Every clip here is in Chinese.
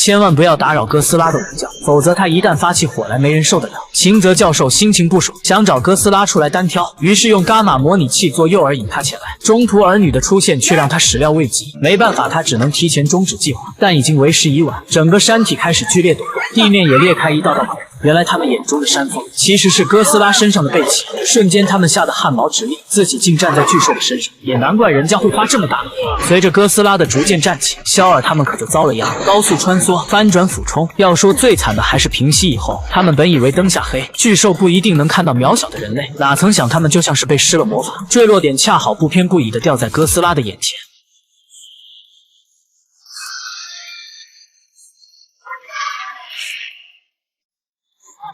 千万不要打扰哥斯拉的午觉，否则他一旦发起火来，没人受得了。秦泽教授心情不爽，想找哥斯拉出来单挑，于是用伽马模拟器做诱饵引他前来。中途儿女的出现却让他始料未及，没办法，他只能提前终止计划。但已经为时已晚，整个山体开始剧烈抖动，地面也裂开一道道口。原来他们眼中的山峰其实是哥斯拉身上的背鳍，瞬间他们吓得汗毛直立，自己竟站在巨兽的身上，也难怪人家会花这么大的力。随着哥斯拉的逐渐站起，肖尔他们可就遭了殃，高速穿梭，翻转俯冲。要说最惨的还是平息以后，他们本以为灯下黑，巨兽不一定能看到渺小的人类，哪曾想他们就像是被施了魔法，坠落点恰好不偏不倚地掉在哥斯拉的眼前。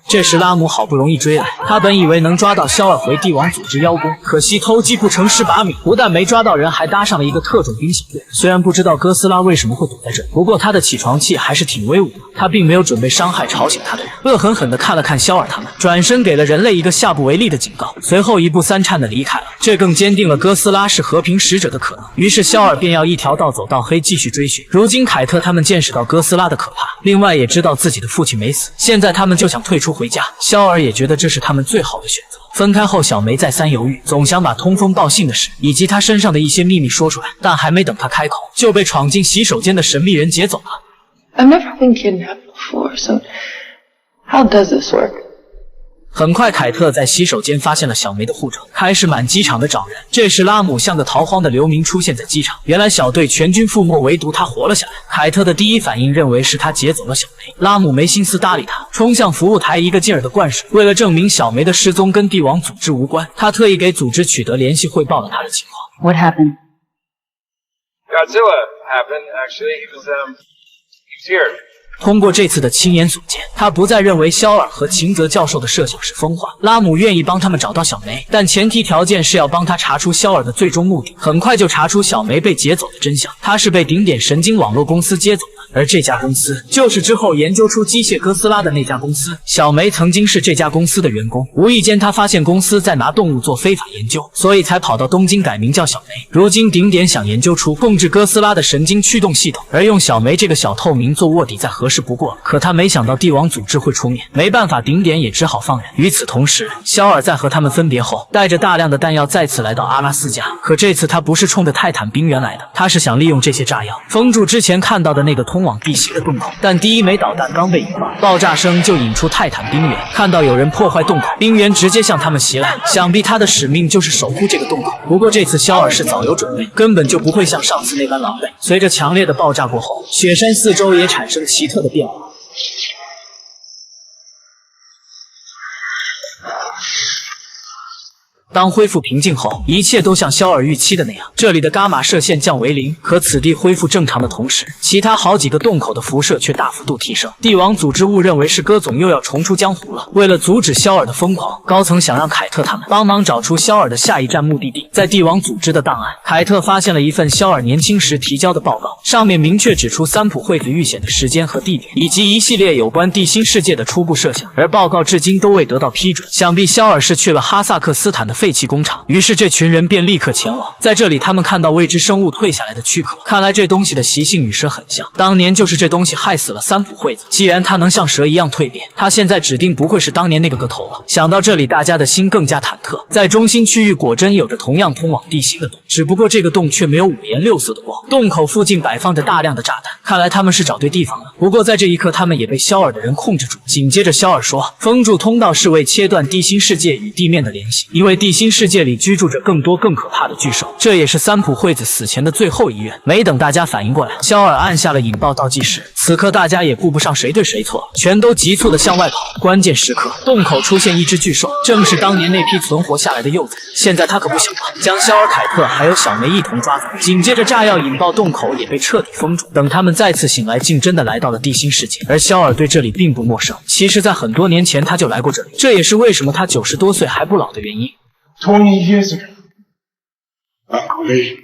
这时拉姆好不容易追来，他本以为能抓到肖尔回帝王组织邀功，可惜偷鸡不成蚀把米，不但没抓到人，还搭上了一个特种兵小队。虽然不知道哥斯拉为什么会躲在这里，不过他的起床气还是挺威武的，他并没有准备伤害吵醒他的人，恶狠狠地看了看肖尔他们，转身给了人类一个下不为例的警告，随后一步三颤地离开了。这更坚定了哥斯拉是和平使者的可能，于是肖尔便要一条道走到黑，继续追寻。如今凯特他们见识到哥斯拉的可怕，另外也知道自己的父亲没死，现在他们就想退出回家。肖尔也觉得这是他们最好的选择。分开后，小梅再三犹豫，总想把通风报信的事以及他身上的一些秘密说出来，但还没等他开口，就被闯进洗手间的神秘人劫走了。I've never been kidnapped before, so how does this work? 很快，凯特在洗手间发现了小梅的护照，开始满机场的找人。这时，拉姆像个逃荒的流民出现在机场。原来小队全军覆没，唯独他活了下来。凯特的第一反应认为是他劫走了小梅，拉姆没心思搭理他，冲向服务台一个劲儿的灌水。为了证明小梅的失踪跟帝王组织无关，他特意给组织取得联系，汇报了他的情况。What happened? Godzilla happened, actually. He was here. 通过这次的亲眼所见，他不再认为肖尔和秦泽教授的设想是疯话。拉姆愿意帮他们找到小梅，但前提条件是要帮他查出肖尔的最终目的。很快就查出小梅被劫走的真相，她是被顶点神经网络公司接走的，而这家公司就是之后研究出机械哥斯拉的那家公司。小梅曾经是这家公司的员工，无意间她发现公司在拿动物做非法研究，所以才跑到东京改名叫小梅。如今顶点想研究出控制哥斯拉的神经驱动系统，而用小梅这个小透明做卧底再合适不过了。可他没想到帝王组织会出面，没办法，顶点也只好放人。与此同时，肖尔在和他们分别后，带着大量的弹药再次来到阿拉斯加。可这次他不是冲着泰坦冰原来的，他是想利用这些炸药封住之前看到的那个通往地心的洞口。但第一枚导弹刚被引爆，爆炸声就引出泰坦冰原。看到有人破坏洞口，冰原直接向他们袭来。想必他的使命就是守护这个洞口。不过这次肖尔是早有准备，根本就不会像上次那般狼狈。随着强烈的爆炸过后，雪山四周也产生奇特的变化。当恢复平静后，一切都像肖尔预期的那样，这里的伽马射线降为0。可此地恢复正常的同时，其他好几个洞口的辐射却大幅度提升。帝王组织误认为是哥总又要重出江湖了。为了阻止肖尔的疯狂，高层想让凯特他们帮忙找出肖尔的下一站目的地。在帝王组织的档案，凯特发现了一份肖尔年轻时提交的报告，上面明确指出三浦惠子遇险的时间和地点，以及一系列有关地心世界的初步设想，而报告至今都未得到批准。想必肖尔是去了哈萨克斯坦的废弃工厂，于是这群人便立刻前往。在这里，他们看到未知生物退下来的躯壳，看来这东西的习性与蛇很像。当年就是这东西害死了三浦惠子。既然它能像蛇一样蜕变，它现在指定不会是当年那个个头了。想到这里，大家的心更加忐忑。在中心区域果真有着同样通往地心的洞，只不过这个洞却没有五颜六色的光，洞口附近摆放着大量的炸弹，看来他们是找对地方了。不过在这一刻，他们也被肖尔的人控制住。紧接着肖尔说，封住通道是为切断地心世界与地面的联系，因为地心世界里居住着更多更可怕的巨兽，这也是三浦惠子死前的最后遗愿。没等大家反应过来，肖尔按下了引爆倒计时。此刻大家也顾不上谁对谁错，全都急促地向外跑。关键时刻，洞口出现一只巨兽，正是当年那批存活下来的幼崽。现在他可不小了，将肖尔、凯特还有小梅一同抓走。紧接着炸药引爆，洞口也被彻底封住。等他们再次醒来，竟真的来到了地心世界。而肖尔对这里并不陌生，其实在很多年前他就来过这里，这也是为什么他90多岁还不老的原因。20 years ago, Uncle Lee